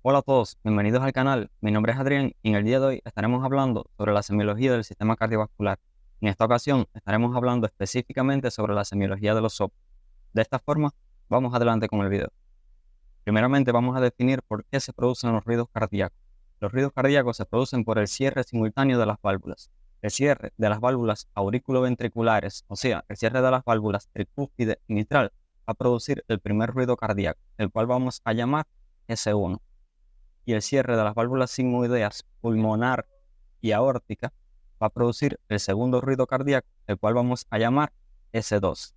Hola a todos, bienvenidos al canal. Mi nombre es Adrián y en el día de hoy estaremos hablando sobre la semiología del sistema cardiovascular. En esta ocasión estaremos hablando específicamente sobre la semiología de los soplos. De esta forma, vamos adelante con el video. Primeramente vamos a definir por qué se producen los ruidos cardíacos. Los ruidos cardíacos se producen por el cierre simultáneo de las válvulas. El cierre de las válvulas auriculoventriculares, o sea, el cierre de las válvulas tricúspide y mitral, va a producir el primer ruido cardíaco, el cual vamos a llamar S1, y el cierre de las válvulas sigmoideas pulmonar y aórtica va a producir el segundo ruido cardíaco, el cual vamos a llamar S2.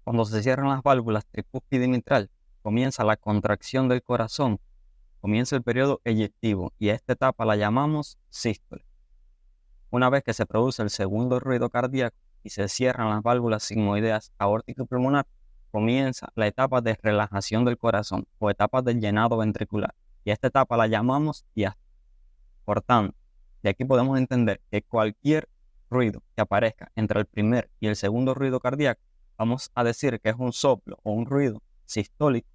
Cuando se cierran las válvulas tricúspide y mitral, comienza la contracción del corazón, comienza el periodo eyectivo y a esta etapa la llamamos sístole. Una vez que se produce el segundo ruido cardíaco y se cierran las válvulas sigmoideas aórtica y pulmonar, comienza la etapa de relajación del corazón o etapa del llenado ventricular. Y a esta etapa la llamamos diástole. Por tanto, de aquí podemos entender que cualquier ruido que aparezca entre el primer y el segundo ruido cardíaco, vamos a decir que es un soplo o un ruido sistólico.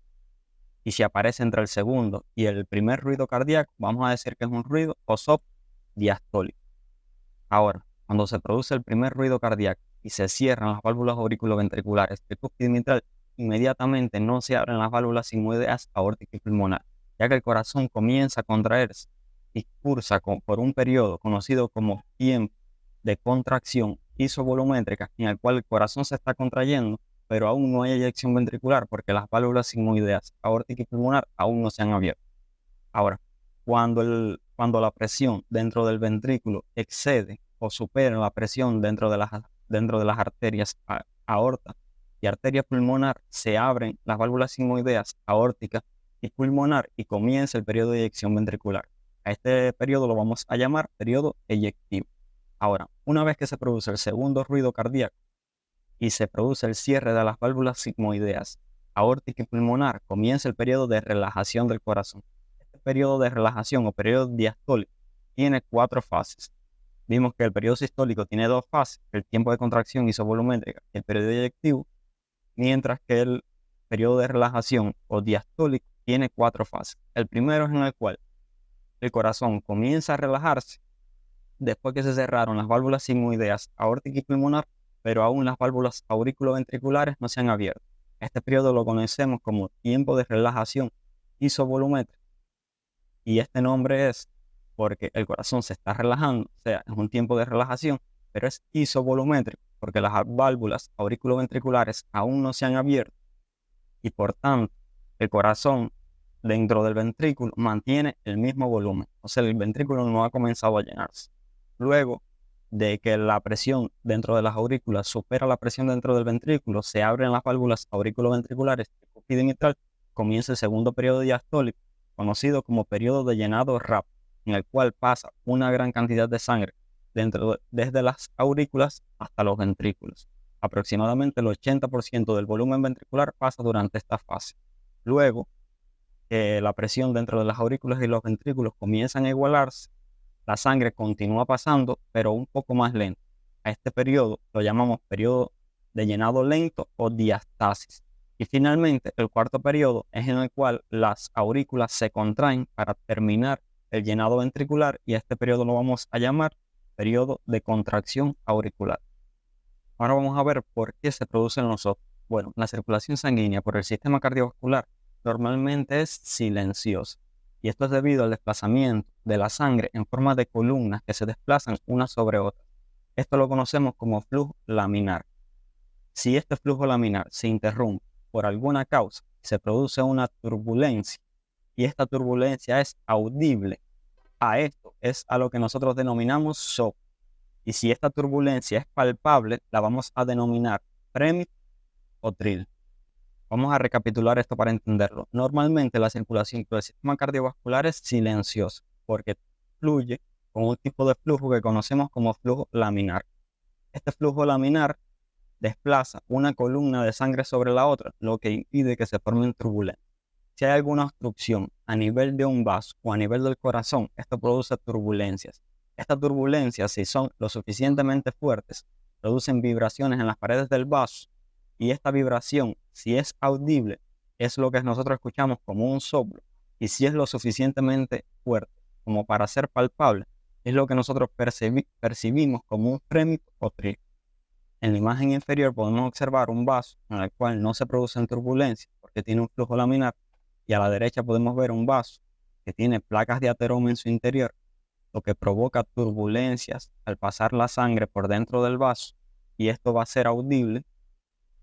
Y si aparece entre el segundo y el primer ruido cardíaco, vamos a decir que es un ruido o soplo diastólico. Ahora, cuando se produce el primer ruido cardíaco y se cierran las válvulas auriculoventriculares tricúspide y mitral, inmediatamente no se abren las válvulas sigmoideas aórtica y pulmonar, ya que el corazón comienza a contraerse y cursa por un periodo conocido como tiempo de contracción isovolumétrica, en el cual el corazón se está contrayendo, pero aún no hay eyección ventricular porque las válvulas sigmoideas aórtica y pulmonar aún no se han abierto. Ahora, cuando la presión dentro del ventrículo excede o supera la presión dentro de las arterias aorta y arteria pulmonar, se abren las válvulas sigmoideas aórtica y pulmonar y comienza el periodo de eyección ventricular. A este periodo lo vamos a llamar periodo eyectivo. Ahora, una vez que se produce el segundo ruido cardíaco y se produce el cierre de las válvulas sigmoideas aórtica y pulmonar, comienza el periodo de relajación del corazón. Este periodo de relajación o periodo diastólico tiene 4 fases. Vimos que el periodo sistólico tiene 2 fases, el tiempo de contracción isovolumétrica y el periodo eyectivo, mientras que el periodo de relajación o diastólico tiene 4 fases. El primero es en el cual el corazón comienza a relajarse después que se cerraron las válvulas sigmoideas aórtica y pulmonar, pero aún las válvulas auriculoventriculares no se han abierto. Este periodo lo conocemos como tiempo de relajación isovolumétrica, y este nombre es porque el corazón se está relajando, o sea, es un tiempo de relajación, pero es isovolumétrico porque las válvulas auriculoventriculares aún no se han abierto y por tanto el corazón dentro del ventrículo mantiene el mismo volumen, o sea, el ventrículo no ha comenzado a llenarse. Luego de que la presión dentro de las aurículas supera la presión dentro del ventrículo, se abren las válvulas auriculoventriculares tricúspide y mitral, comienza el segundo periodo diastólico, conocido como periodo de llenado rápido, en el cual pasa una gran cantidad de sangre desde las aurículas hasta los ventrículos. Aproximadamente el 80% del volumen ventricular pasa durante esta fase. Luego que la presión dentro de las aurículas y los ventrículos comienzan a igualarse, la sangre continúa pasando, pero un poco más lento. A este periodo lo llamamos periodo de llenado lento o diastasis. Y finalmente, el cuarto periodo es en el cual las aurículas se contraen para terminar el llenado ventricular, y a este periodo lo vamos a llamar periodo de contracción auricular. Ahora vamos a ver por qué se producen los soplos. Bueno, la circulación sanguínea por el sistema cardiovascular normalmente es silenciosa, y esto es debido al desplazamiento de la sangre en forma de columnas que se desplazan unas sobre otras. Esto lo conocemos como flujo laminar. Si este flujo laminar se interrumpe por alguna causa, se produce una turbulencia, y esta turbulencia es audible. A esto es a lo que nosotros denominamos soplo. Y si esta turbulencia es palpable, la vamos a denominar premio o trill. Vamos a recapitular esto para entenderlo. Normalmente la circulación por el sistema cardiovascular es silenciosa porque fluye con un tipo de flujo que conocemos como flujo laminar. Este flujo laminar desplaza una columna de sangre sobre la otra, lo que impide que se formen turbulencias. Si hay alguna obstrucción a nivel de un vaso o a nivel del corazón, esto produce turbulencias. Estas turbulencias, si son lo suficientemente fuertes, producen vibraciones en las paredes del vaso, y esta vibración, si es audible, es lo que nosotros escuchamos como un soplo, y si es lo suficientemente fuerte como para ser palpable, es lo que nosotros percibimos como un frémito o trigger. En la imagen inferior podemos observar un vaso en el cual no se producen turbulencias porque tiene un flujo laminar, y a la derecha podemos ver un vaso que tiene placas de ateroma en su interior, lo que provoca turbulencias al pasar la sangre por dentro del vaso, y esto va a ser audible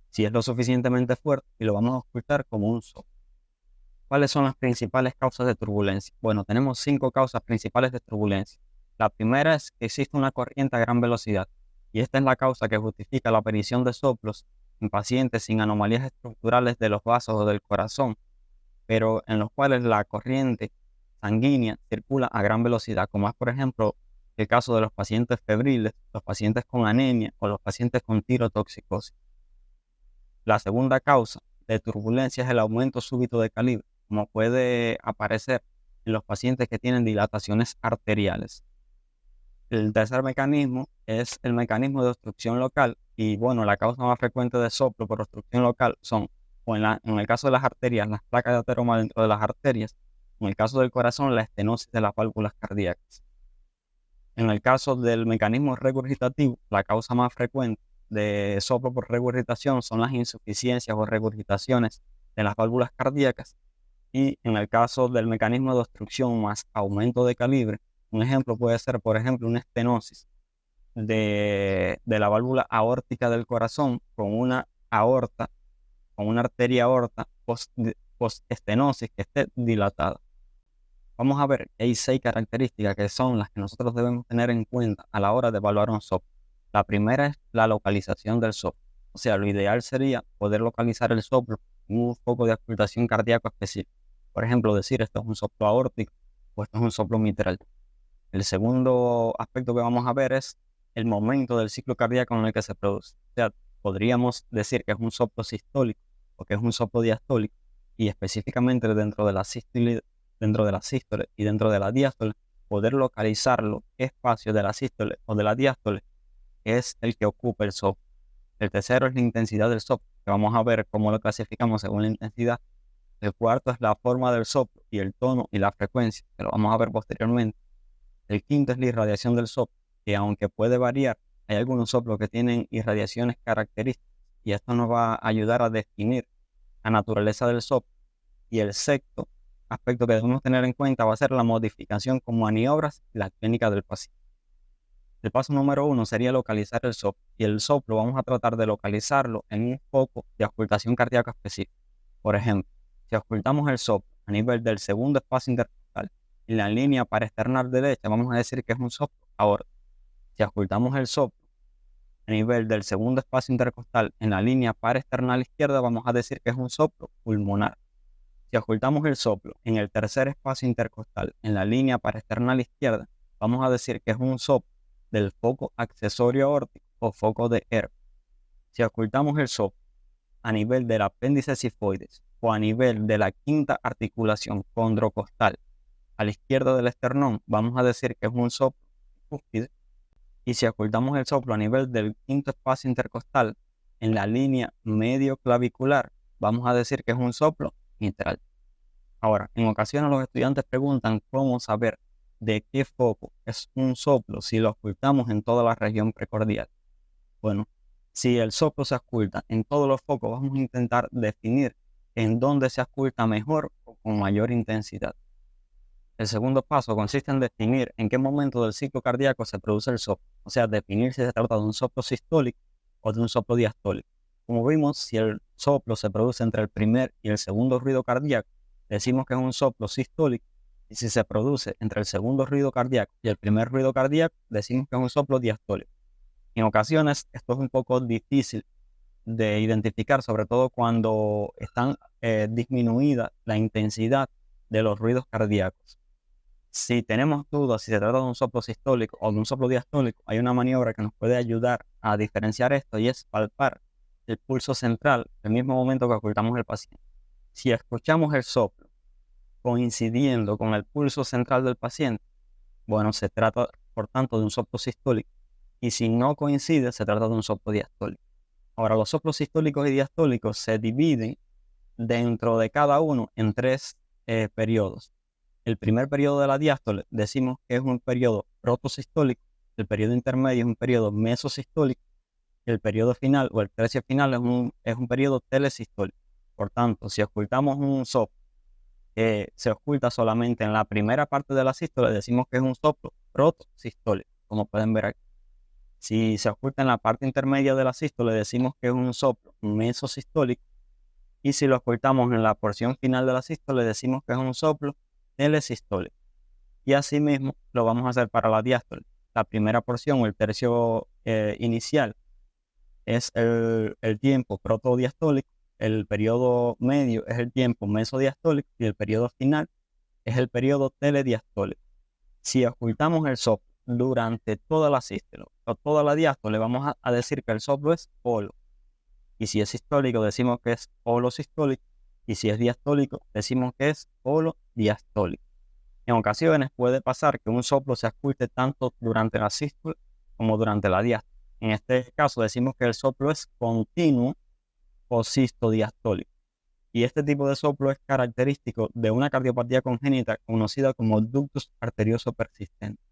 si es lo suficientemente fuerte y lo vamos a escuchar como un soplo. ¿Cuáles son las principales causas de turbulencia? Bueno, tenemos 5 causas principales de turbulencia. La primera es que existe una corriente a gran velocidad, y esta es la causa que justifica la aparición de soplos en pacientes sin anomalías estructurales de los vasos o del corazón, pero en los cuales la corriente sanguínea circula a gran velocidad, como es por ejemplo el caso de los pacientes febriles, los pacientes con anemia o los pacientes con tirotoxicosis. La segunda causa de turbulencia es el aumento súbito de calibre, como puede aparecer en los pacientes que tienen dilataciones arteriales. El tercer mecanismo es el mecanismo de obstrucción local, y bueno, la causa más frecuente de soplo por obstrucción local son, o en el caso de las arterias, las placas de ateroma dentro de las arterias; en el caso del corazón, la estenosis de las válvulas cardíacas. En el caso del mecanismo regurgitativo, la causa más frecuente de soplo por regurgitación son las insuficiencias o regurgitaciones de las válvulas cardíacas, y en el caso del mecanismo de obstrucción más aumento de calibre, un ejemplo puede ser, por ejemplo, una estenosis de la válvula aórtica del corazón con una aorta, con una arteria aorta post-estenosis que esté dilatada. Vamos a ver que hay 6 características que son las que nosotros debemos tener en cuenta a la hora de evaluar un soplo. La primera es la localización del soplo. O sea, lo ideal sería poder localizar el soplo en un foco de auscultación cardíaco específico. Por ejemplo, decir esto es un soplo aórtico o esto es un soplo mitral. El segundo aspecto que vamos a ver es el momento del ciclo cardíaco en el que se produce. O sea, podríamos decir que es un soplo sistólico o que es un soplo diastólico, y específicamente dentro de la sístole y dentro de la diástole, poder localizarlo, qué espacio de la sístole o de la diástole es el que ocupa el soplo. El tercero es la intensidad del soplo, que vamos a ver cómo lo clasificamos según la intensidad. El cuarto es la forma del soplo y el tono y la frecuencia, que lo vamos a ver posteriormente. El quinto es la irradiación del soplo, que aunque puede variar, hay algunos soplos que tienen irradiaciones características, y esto nos va a ayudar a definir la naturaleza del soplo. Y el sexto aspecto que debemos tener en cuenta va a ser la modificación con maniobras y la clínica del paciente. El paso número 1 sería localizar el soplo, y el soplo vamos a tratar de localizarlo en un foco de auscultación cardíaca específico. Por ejemplo, si auscultamos el soplo a nivel del segundo espacio intercostal en la línea paraesternal derecha, vamos a decir que es un soplo aórtico. Si auscultamos el soplo a nivel del segundo espacio intercostal en la línea paraesternal izquierda, vamos a decir que es un soplo pulmonar. Si auscultamos el soplo en el tercer espacio intercostal en la línea paraesternal izquierda, vamos a decir que es un soplo del foco accesorio aórtico o foco de Ehrlich. Si auscultamos el soplo a nivel del apéndice cifoides o a nivel de la quinta articulación condrocostal a la izquierda del esternón, vamos a decir que es un soplo cúspide. Y si auscultamos el soplo a nivel del quinto espacio intercostal en la línea medio clavicular, vamos a decir que es un soplo mitral. Ahora, en ocasiones los estudiantes preguntan cómo saber de qué foco es un soplo si lo auscultamos en toda la región precordial. Bueno, si el soplo se ausculta en todos los focos, vamos a intentar definir en dónde se ausculta mejor o con mayor intensidad. El segundo paso consiste en definir en qué momento del ciclo cardíaco se produce el soplo, o sea, definir si se trata de un soplo sistólico o de un soplo diastólico. Como vimos, si el soplo se produce entre el primer y el segundo ruido cardíaco, decimos que es un soplo sistólico, y si se produce entre el segundo ruido cardíaco y el primer ruido cardíaco, decimos que es un soplo diastólico. En ocasiones esto es un poco difícil de identificar, sobre todo cuando están disminuida la intensidad de los ruidos cardíacos. Si tenemos dudas si se trata de un soplo sistólico o de un soplo diastólico, hay una maniobra que nos puede ayudar a diferenciar esto, y es palpar el pulso central en el mismo momento que ocultamos el paciente. Si escuchamos el soplo coincidiendo con el pulso central del paciente, bueno, se trata por tanto de un soplo sistólico, y si no coincide, se trata de un soplo diastólico. Ahora, los soplos sistólicos y diastólicos se dividen dentro de cada uno en 3 periodos. El primer periodo de la diástole decimos que es un periodo protosistólico, el periodo intermedio es un periodo mesosistólico, y el periodo final o el tercio final es un periodo telesistólico. Por tanto, si ocultamos un soplo que se oculta solamente en la primera parte de la sístole, decimos que es un soplo protosistólico, como pueden ver aquí. Si se oculta en la parte intermedia de la sístole, decimos que es un soplo mesosistólico. Y si lo ocultamos en la porción final de la sístole, decimos que es un soplo telesistólico. Y asimismo lo vamos a hacer para la diástole. La primera porción o el tercio inicial es el tiempo protodiastólico, el periodo medio es el tiempo mesodiastólico y el periodo final es el periodo telediastólico. Si ocultamos el soplo durante toda la sístole o toda la diástole, vamos a decir que el soplo es holo. Y si es sistólico, decimos que es holosistólico. Y si es diastólico, decimos que es holodiastólico. En ocasiones puede pasar que un soplo se oculte tanto durante la sístole como durante la diástole. En este caso decimos que el soplo es continuo o sistodiastólico. Y este tipo de soplo es característico de una cardiopatía congénita conocida como ductus arterioso persistente.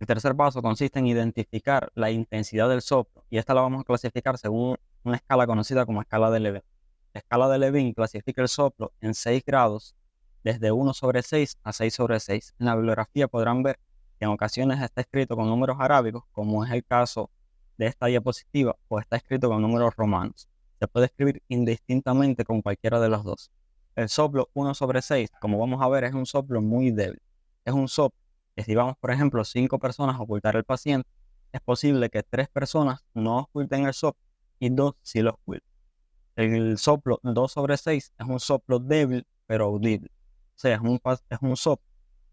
El tercer paso consiste en identificar la intensidad del soplo y esta la vamos a clasificar según una escala conocida como escala de Levin. La escala de Levin clasifica el soplo en 6 grados, desde 1/6 a 6/6. En la bibliografía podrán ver que en ocasiones está escrito con números arábigos, como es el caso de esta diapositiva, o está escrito con números romanos. Se puede escribir indistintamente con cualquiera de los dos. El soplo 1/6, como vamos a ver, es un soplo muy débil. Es un soplo que si vamos, por ejemplo, 5 personas a ocultar el paciente, es posible que 3 personas no oculten el soplo y 2 sí lo oculten. El soplo 2/6 es un soplo débil pero audible. O sea, es un soplo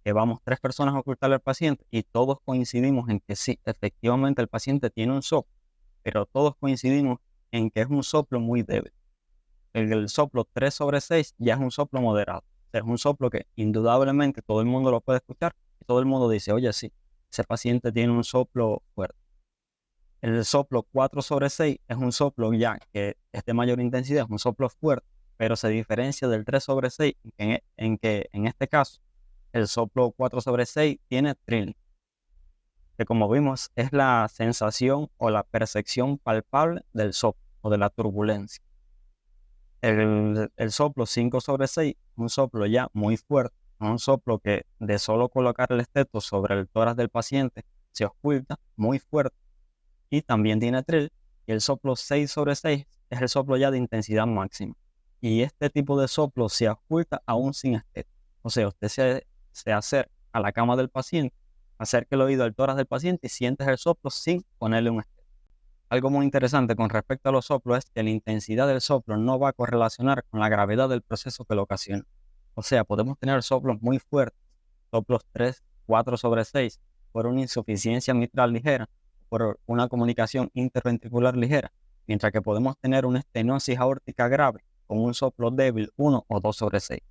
que vamos 3 personas a ocultar al paciente y todos coincidimos en que sí, efectivamente el paciente tiene un soplo, pero todos coincidimos en que es un soplo muy débil. El soplo 3/6 ya es un soplo moderado. O sea, es un soplo que indudablemente todo el mundo lo puede escuchar y todo el mundo dice, oye, sí, ese paciente tiene un soplo fuerte. El soplo 4/6 es un soplo ya que es de mayor intensidad, es un soplo fuerte, pero se diferencia del 3/6 en que en este caso el soplo 4/6 tiene trill, que como vimos es la sensación o la percepción palpable del soplo o de la turbulencia. El soplo 5/6 es un soplo ya muy fuerte, un soplo que de solo colocar el esteto sobre el tórax del paciente se oculta muy fuerte y también tiene trill. Y el soplo 6/6 es el soplo ya de intensidad máxima. Y este tipo de soplo se oculta aún sin esteto. O sea, usted se acerca a la cama del paciente, acerca el oído al tórax del paciente y sientes el soplo sin ponerle un esteto. Algo muy interesante con respecto a los soplos es que la intensidad del soplo no va a correlacionar con la gravedad del proceso que lo ocasiona. O sea, podemos tener soplos muy fuertes, soplos 3, 4/6, por una insuficiencia mitral ligera, por una comunicación interventricular ligera, mientras que podemos tener una estenosis aórtica grave con un soplo débil 1 o 2/6.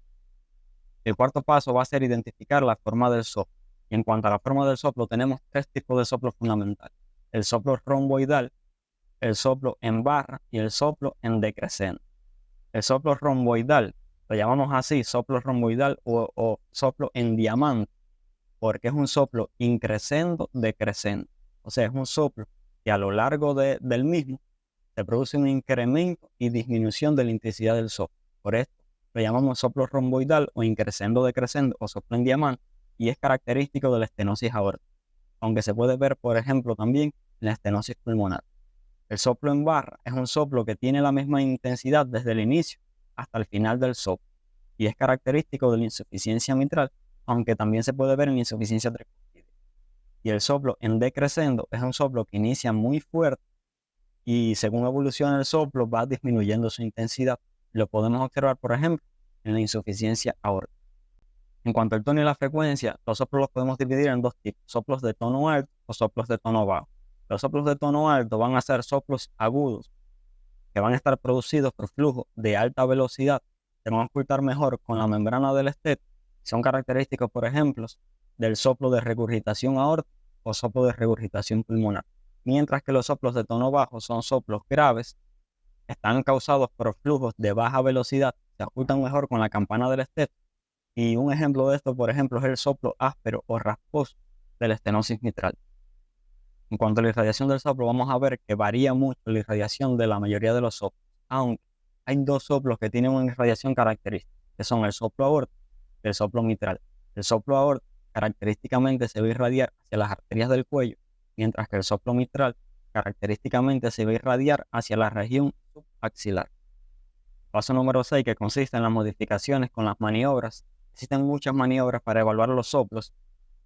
El cuarto paso va a ser identificar la forma del soplo. Y en cuanto a la forma del soplo, tenemos 3 tipos de soplos fundamentales. El soplo romboidal, el soplo en barra y el soplo en decrescente. El soplo romboidal, lo llamamos así, soplo romboidal o soplo en diamante, porque es un soplo increscendo decrescente. O sea, es un soplo que a lo largo del mismo se produce un incremento y disminución de la intensidad del soplo. Por esto lo llamamos soplo romboidal o increscendo decrescente o soplo en diamante y es característico de la estenosis aórtica, aunque se puede ver, por ejemplo, también en la estenosis pulmonar. El soplo en barra es un soplo que tiene la misma intensidad desde el inicio hasta el final del soplo y es característico de la insuficiencia mitral, aunque también se puede ver en la insuficiencia tricuspide. Y el soplo en decrescendo es un soplo que inicia muy fuerte y según evoluciona el soplo va disminuyendo su intensidad. Lo podemos observar, por ejemplo, en la insuficiencia aórtica. En cuanto al tono y la frecuencia, los soplos los podemos dividir en dos tipos, soplos de tono alto o soplos de tono bajo. Los soplos de tono alto van a ser soplos agudos que van a estar producidos por flujo de alta velocidad, se van a ocultar mejor con la membrana del esteto. Son característicos, por ejemplo, del soplo de regurgitación aórtica o soplo de regurgitación pulmonar. Mientras que los soplos de tono bajo son soplos graves, están causados por flujos de baja velocidad, se ocultan mejor con la campana del esteto Y un ejemplo de esto, por ejemplo, es el soplo áspero o rasposo de la estenosis mitral. En cuanto a la irradiación del soplo, vamos a ver que varía mucho la irradiación de la mayoría de los soplos, aunque hay dos soplos que tienen una irradiación característica, que son el soplo aórtico y el soplo mitral. El soplo aórtico característicamente se va a irradiar hacia las arterias del cuello, mientras que el soplo mitral característicamente se va a irradiar hacia la región subaxilar. Paso número 6, que consiste en las modificaciones con las maniobras. Existen muchas maniobras para evaluar los soplos,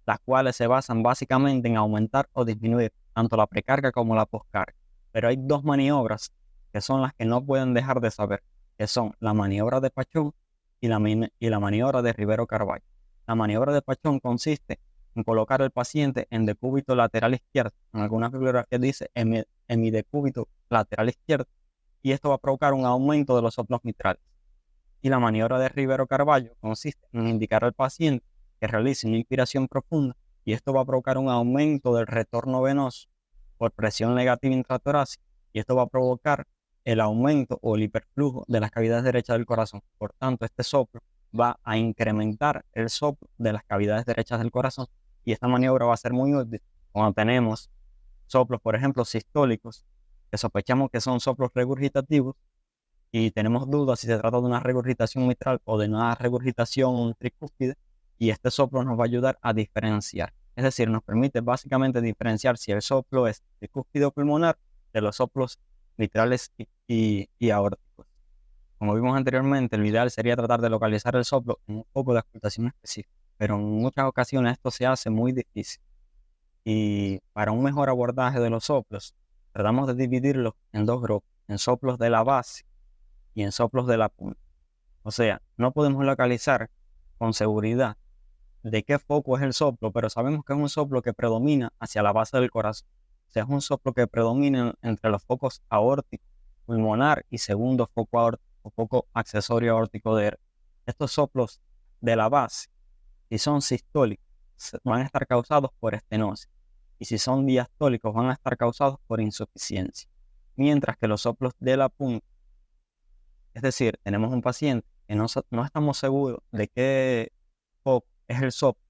las cuales se basan básicamente en aumentar o disminuir tanto la precarga como la poscarga. Pero hay dos maniobras que son las que no pueden dejar de saber, que son la maniobra de Pachón y la maniobra de Rivero-Carballo. La maniobra de Pachón consiste en colocar al paciente en decúbito lateral izquierdo. En algunas bibliografías dice hemidecúbito lateral izquierdo, y esto va a provocar un aumento de los soplos mitrales. Y la maniobra de Rivero-Carballo consiste en indicar al paciente que realice una inspiración profunda, y esto va a provocar un aumento del retorno venoso por presión negativa intratorácica, y esto va a provocar el aumento o el hiperflujo de las cavidades derechas del corazón. Por tanto, este soplo va a incrementar el soplo de las cavidades derechas del corazón, y esta maniobra va a ser muy útil cuando tenemos soplos, por ejemplo, sistólicos, que sospechamos que son soplos regurgitativos y tenemos dudas si se trata de una regurgitación mitral o de una regurgitación tricúspide, y este soplo nos va a ayudar a diferenciar. Es decir, nos permite básicamente diferenciar si el soplo es tricúspide o pulmonar de los soplos mitrales y aórticos. Como vimos anteriormente, lo ideal sería tratar de localizar el soplo en un foco de auscultación específico, pero en muchas ocasiones esto se hace muy difícil. Y para un mejor abordaje de los soplos, tratamos de dividirlos en dos grupos, en soplos de la base y en soplos de la punta. O sea, no podemos localizar con seguridad de qué foco es el soplo, pero sabemos que es un soplo que predomina hacia la base del corazón. O sea, es un soplo que predomina entre los focos aórtico, pulmonar y segundo foco aórtico o foco accesorio aórtico de estos soplos de la base. Si son sistólicos, van a estar causados por estenosis, y si son diastólicos, van a estar causados por insuficiencia. Mientras que los soplos de la punta, es decir, tenemos un paciente que no estamos seguros de qué foco es el soplo,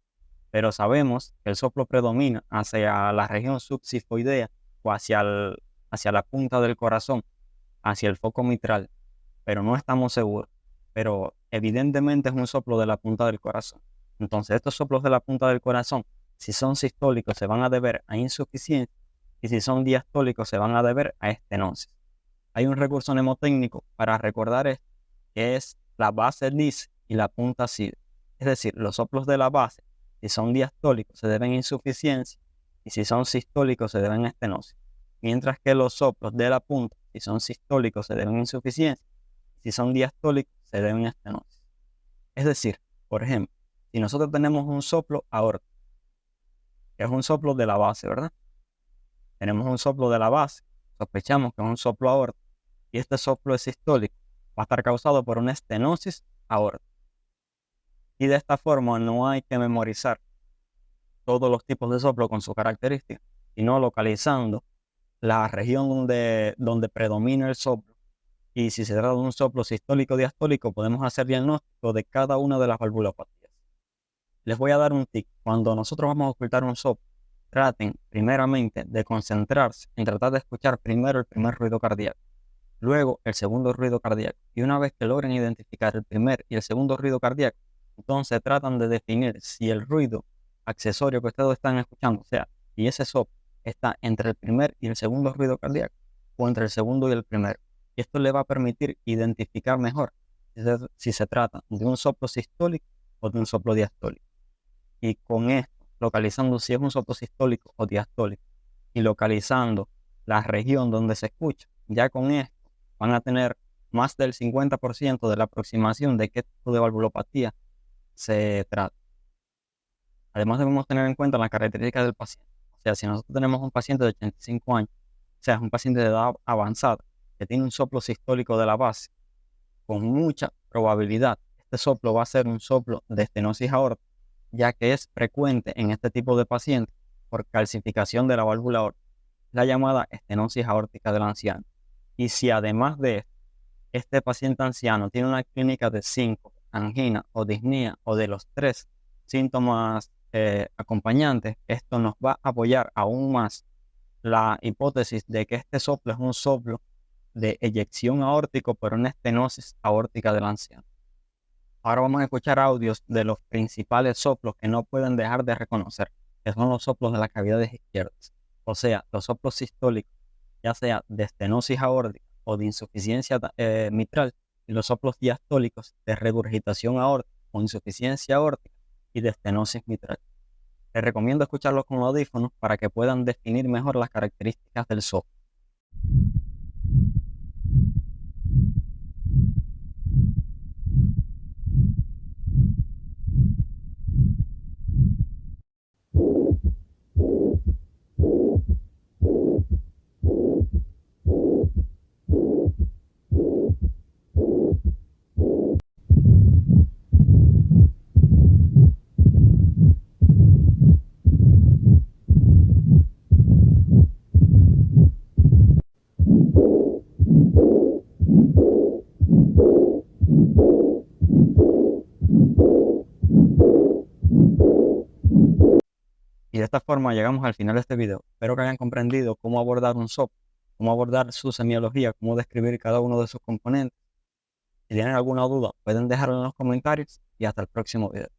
pero sabemos que el soplo predomina hacia la región subsifoidea o hacia la punta del corazón, hacia el foco mitral, pero no estamos seguros. Pero evidentemente es un soplo de la punta del corazón. Entonces, estos soplos de la punta del corazón, si son sistólicos, se van a deber a insuficiencia, y si son diastólicos, se van a deber a estenosis. Hay un recurso mnemotécnico para recordar esto, que es la base dice y la punta side. Es decir, los soplos de la base, si son diastólicos, se deben a insuficiencia, y si son sistólicos, se deben a estenosis. Mientras que los soplos de la punta, si son sistólicos, se deben a insuficiencia, y si son diastólicos, se deben a estenosis. Es decir, por ejemplo, si nosotros tenemos un soplo aórtico, que es un soplo de la base, ¿verdad? Tenemos un soplo de la base, sospechamos que es un soplo aórtico, y este soplo es sistólico, va a estar causado por una estenosis aórtica. Y de esta forma no hay que memorizar todos los tipos de soplo con sus características, sino localizando la región donde predomina el soplo. Y si se trata de un soplo sistólico o diastólico, podemos hacer diagnóstico de cada una de las valvulopatías. Les voy a dar un tip. Cuando nosotros vamos a ocultar un soplo, traten primeramente de concentrarse en tratar de escuchar primero el primer ruido cardíaco, luego el segundo ruido cardíaco. Y una vez que logren identificar el primer y el segundo ruido cardíaco, entonces tratan de definir si el ruido accesorio que ustedes están escuchando, o sea, si ese soplo está entre el primer y el segundo ruido cardíaco o entre el segundo y el primero. Y esto le va a permitir identificar mejor si se trata de un soplo sistólico o de un soplo diastólico. Y con esto, localizando si es un soplo sistólico o diastólico y localizando la región donde se escucha, ya con esto van a tener más del 50% de la aproximación de qué tipo de valvulopatía se trata. Además, debemos tener en cuenta las características del paciente. O sea, si nosotros tenemos un paciente de 85 años, o sea, es un paciente de edad avanzada que tiene un soplo sistólico de la base, con mucha probabilidad, este soplo va a ser un soplo de estenosis aórtica, ya que es frecuente en este tipo de pacientes por calcificación de la válvula aórtica, la llamada estenosis aórtica del anciano. Y si además de esto, este paciente anciano tiene una clínica de síncope, angina o disnea o de los tres síntomas acompañantes, esto nos va a apoyar aún más la hipótesis de que este soplo es un soplo de eyección aórtico por una estenosis aórtica del anciano. Ahora vamos a escuchar audios de los principales soplos que no pueden dejar de reconocer, que son los soplos de las cavidades izquierdas, o sea, los soplos sistólicos, ya sea de estenosis aórtica o de insuficiencia mitral, y los soplos diastólicos de regurgitación aórtica o insuficiencia aórtica y de estenosis mitral. Les recomiendo escucharlos con audífonos para que puedan definir mejor las características del soplo. Y de esta forma llegamos al final de este video. Espero que hayan comprendido cómo abordar un soplo, cómo abordar su semiología, cómo describir cada uno de sus componentes. Si tienen alguna duda, pueden dejarlo en los comentarios y hasta el próximo video.